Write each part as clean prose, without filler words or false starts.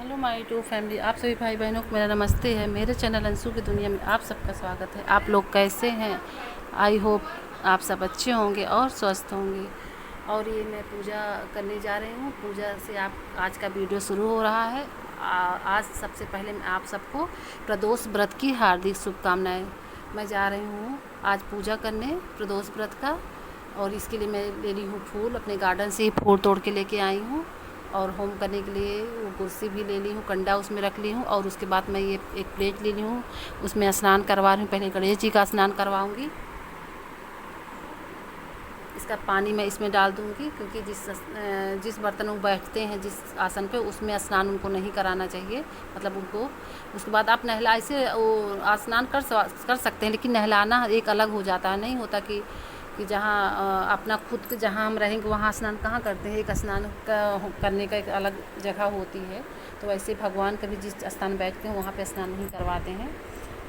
Hello my to family, आप सभी भाई बहनों को मेरा नमस्ते है। मेरे चैनल अंशु की दुनिया में आप सबका स्वागत है। आप लोग कैसे हैं? आई होप आप सब अच्छे होंगे और स्वस्थ होंगे। और ये मैं पूजा करने जा रही हूँ। पूजा से आप आज का वीडियो शुरू हो रहा है। आज सबसे पहले मैं आप सबको प्रदोष व्रत की हार्दिक शुभकामनाएँ। मैं जा रही हूँ आज पूजा करने प्रदोष व्रत का, और इसके लिए मैं ले रही हूँ फूल। अपने गार्डन से ही फूल तोड़ के लेके आई हूँ, और होम करने के लिए वो कुर्सी भी ले ली हूँ, कंडा उसमें रख ली हूँ। और उसके बाद मैं ये एक प्लेट ले ली हूँ, उसमें स्नान करवा रही हूँ। पहले गणेश जी का स्नान करवाऊँगी। इसका पानी मैं इसमें डाल दूँगी, क्योंकि जिस बर्तन में बैठते हैं, जिस आसन पे, उसमें स्नान उनको नहीं कराना चाहिए। मतलब उनको उसके बाद आप नहला ऐसे वो स्नान कर सकते हैं, लेकिन नहलाना एक अलग हो जाता है। नहीं होता कि जहाँ अपना खुद के जहाँ हम रहेंगे वहाँ स्नान कहाँ करते हैं। एक स्नान करने का एक अलग जगह होती है। तो वैसे भगवान कभी जिस स्थान बैठते हैं वहाँ पे स्नान नहीं करवाते हैं।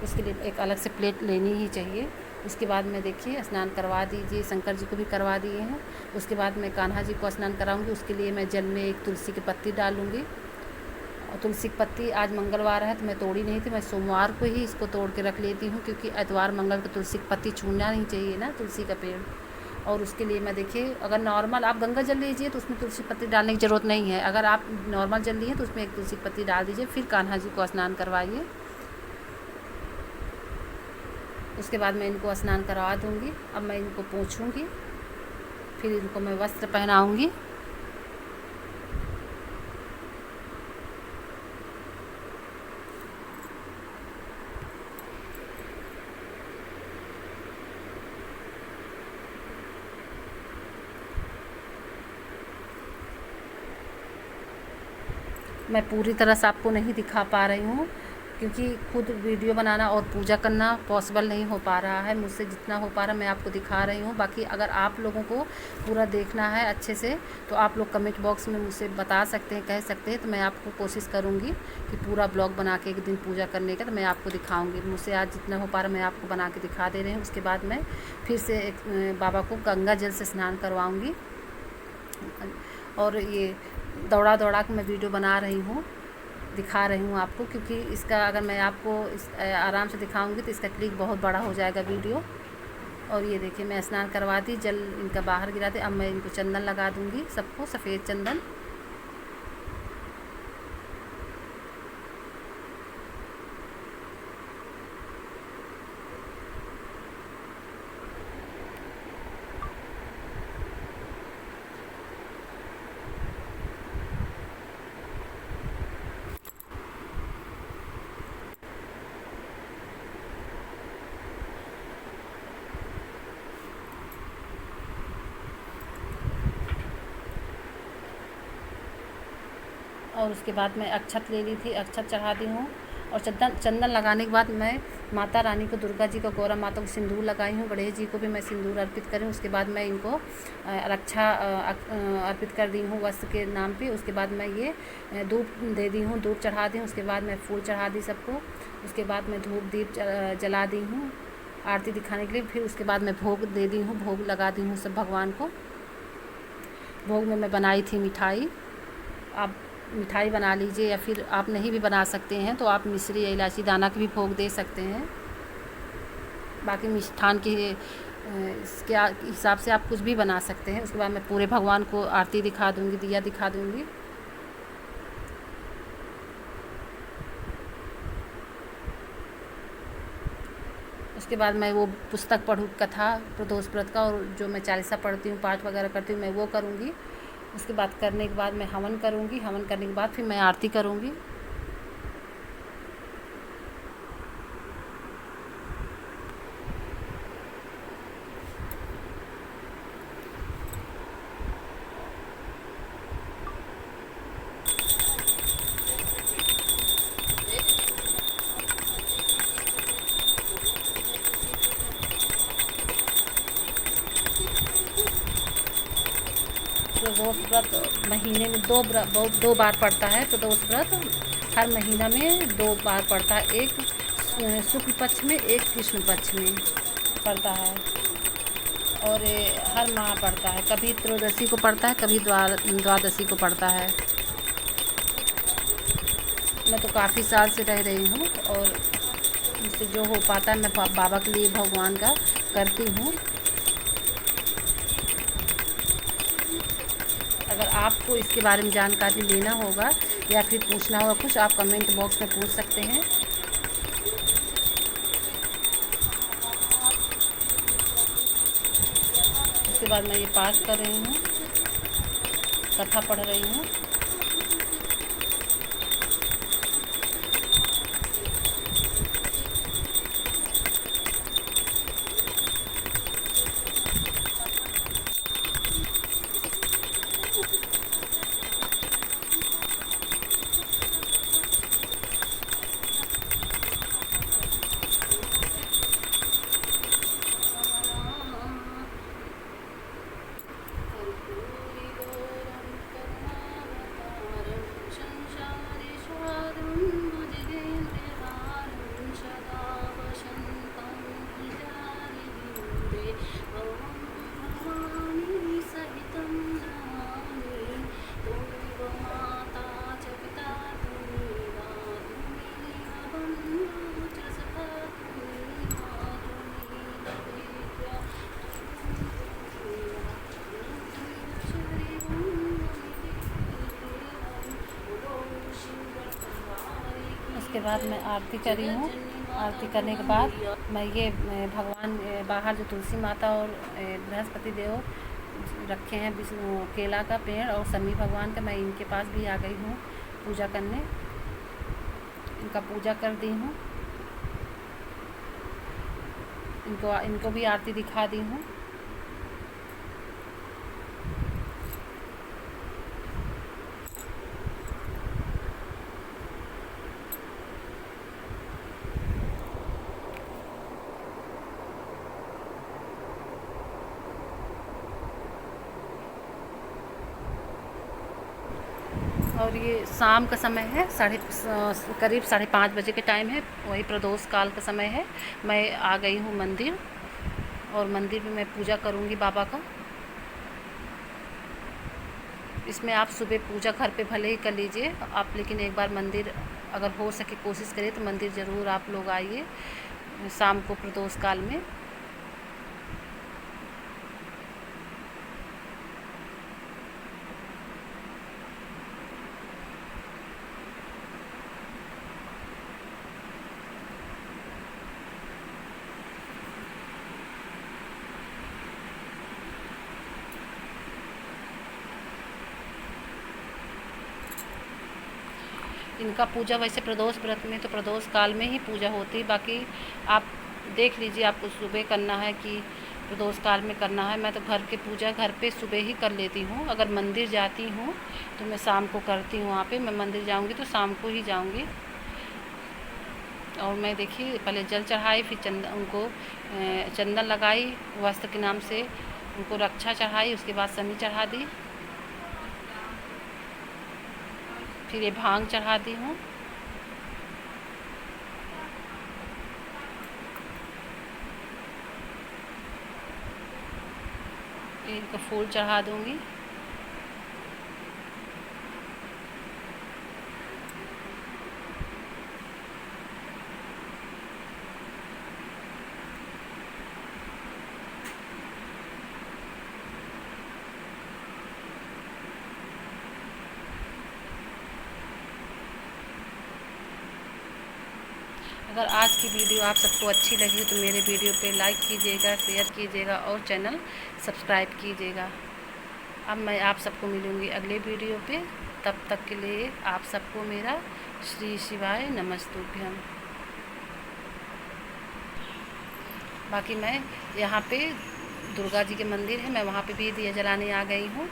उसके लिए एक अलग से प्लेट लेनी ही चाहिए। उसके बाद में देखिए स्नान करवा दीजिए, शंकर जी को भी करवा दिए हैं। उसके बाद मैं कान्हा जी को स्नान कराऊंगी। उसके लिए मैं जल में एक तुलसी की पत्ती डालूँगी। और तुलसी की पत्ती आज मंगलवार है तो मैं तोड़ी नहीं थी, मैं सोमवार को ही इसको तोड़ के रख लेती हूँ, क्योंकि एतवार मंगल को तुलसी की पत्ती छूना नहीं चाहिए ना, तुलसी का पेड़। और उसके लिए मैं देखिए, अगर नॉर्मल आप गंगा जल लीजिए तो उसमें तुलसी पत्ती डालने की ज़रूरत नहीं है। अगर आप नॉर्मल जल लिए तो उसमें एक तुलसी पत्ती डाल दीजिए, फिर कान्हा जी को स्नान करवाइए। उसके बाद मैं इनको स्नान करवा दूँगी। अब मैं इनको पोंछूँगी, फिर इनको मैं वस्त्र पहनाऊँगी। मैं पूरी तरह से आपको नहीं दिखा पा रही हूँ, क्योंकि खुद वीडियो बनाना और पूजा करना पॉसिबल नहीं हो पा रहा है मुझसे। जितना हो पा रहा है मैं आपको दिखा रही हूँ। बाकी अगर आप लोगों को पूरा देखना है अच्छे से, तो आप लोग कमेंट बॉक्स में मुझसे बता सकते हैं, कह सकते हैं। तो मैं आपको कोशिश करूँगी कि पूरा ब्लॉग बना के एक दिन पूजा करने का तो मैं आपको दिखाऊँगी। मुझसे आज जितना हो पा रहा है मैं आपको बना के दिखा दे रही हूँ। उसके बाद मैं फिर से बाबा को गंगा जल से स्नान करवाऊँगी। और ये दौड़ा दौड़ा के मैं वीडियो बना रही हूँ, दिखा रही हूँ आपको, क्योंकि इसका अगर मैं आपको आराम से दिखाऊंगी तो इसका क्लिक बहुत बड़ा हो जाएगा वीडियो। और ये देखिए मैं स्नान करवा दी, जल इनका बाहर गिरा दी। अब मैं इनको चंदन लगा दूँगी, सबको सफ़ेद चंदन। और उसके बाद मैं अक्षत ले ली थी, अक्षत चढ़ा दी हूँ। और चंदन लगाने के बाद मैं माता रानी को, दुर्गा जी को, गौरा माता को सिंदूर लगाई हूँ। गणेश जी को भी मैं सिंदूर अर्पित करी हूँ। उसके बाद मैं इनको रक्षा अर्पित कर दी हूँ वस्त्र के नाम पे। उसके बाद मैं ये धूप दे दी हूँ, धूप चढ़ा दी हूँ। उसके बाद मैं फूल चढ़ा दी सबको। उसके बाद मैं धूप दीप जला दी हूँ आरती दिखाने के लिए। फिर उसके बाद मैं भोग दे दी हूँ, भोग लगा दी हूँ सब भगवान को। भोग में मैं बनाई थी मिठाई। आप मिठाई बना लीजिए, या फिर आप नहीं भी बना सकते हैं तो आप मिश्री या इलायची दाना के भी भोग दे सकते हैं। बाकी मिष्ठान के इसके हिसाब से आप कुछ भी बना सकते हैं। उसके बाद मैं पूरे भगवान को आरती दिखा दूँगी, दिया दिखा दूँगी। उसके बाद मैं वो पुस्तक पढ़ूँ, कथा प्रदोष व्रत का, और जो मैं चालीसा पढ़ती हूँ, पाठ वगैरह करती हूँ, मैं वो करूँगी। उसके बाद करने के बाद मैं हवन करूँगी। हवन करने के बाद फिर मैं आरती करूँगी। प्रदोष व्रत महीने में दो बार पड़ता है। प्रदोष व्रत हर महीना में 2 बार पड़ता है। एक शुक्ल पक्ष में, एक कृष्ण पक्ष में पड़ता है। और हर माह पड़ता है, कभी त्रयोदशी को पड़ता है, कभी द्वादशी को पड़ता है। मैं तो काफ़ी साल से रह रही हूँ और मुझसे जो हो पाता है मैं बाबा के लिए भगवान का करती हूँ। अगर आपको इसके बारे में जानकारी लेना होगा या फिर पूछना होगा कुछ, आप कमेंट बॉक्स में पूछ सकते हैं। उसके बाद मैं ये पाठ कर रही हूँ, कथा पढ़ रही हूँ। उसके बाद मैं आरती कर रही हूँ। आरती करने के बाद मैं ये भगवान बाहर जो तुलसी माता और बृहस्पति देव रखे हैं, विष्णु केला का पेड़ और शनि भगवान का, मैं इनके पास भी आ गई हूँ पूजा करने। इनका पूजा कर दी हूँ, इनको भी आरती दिखा दी हूँ। और ये शाम का समय है, करीब 5:30 बजे के टाइम है, वही प्रदोष काल का समय है। मैं आ गई हूँ मंदिर और मंदिर में मैं पूजा करूँगी बाबा का। इसमें आप सुबह पूजा घर पे भले ही कर लीजिए आप, लेकिन एक बार मंदिर अगर हो सके कोशिश करिए तो मंदिर ज़रूर आप लोग आइए शाम को प्रदोष काल में। इनका पूजा वैसे प्रदोष व्रत में तो प्रदोष काल में ही पूजा होती है, बाकी आप देख लीजिए आपको सुबह करना है कि प्रदोष काल में करना है। मैं तो घर की पूजा घर पे सुबह ही कर लेती हूँ। अगर मंदिर जाती हूँ तो मैं शाम को करती हूँ। वहाँ पे मैं मंदिर जाऊँगी तो शाम को ही जाऊँगी। और मैं देखिए पहले जल चढ़ाई, फिर उनको चंदन लगाई वस्त्र के नाम से, उनको रक्षा चढ़ाई, उसके बाद समी चढ़ा दी, फिर ये भांग चढ़ा दी हूँ। इनको फूल चढ़ा दूँगी। अगर आज की वीडियो आप सबको अच्छी लगी तो मेरे वीडियो पे लाइक कीजिएगा, शेयर कीजिएगा और चैनल सब्सक्राइब कीजिएगा। अब मैं आप सबको मिलूँगी अगले वीडियो पे, तब तक के लिए आप सबको मेरा श्री शिवाय नमस्तुभ्यम। बाकी मैं यहाँ पे दुर्गा जी के मंदिर है, मैं वहाँ पे भी दिया जलाने आ गई हूँ।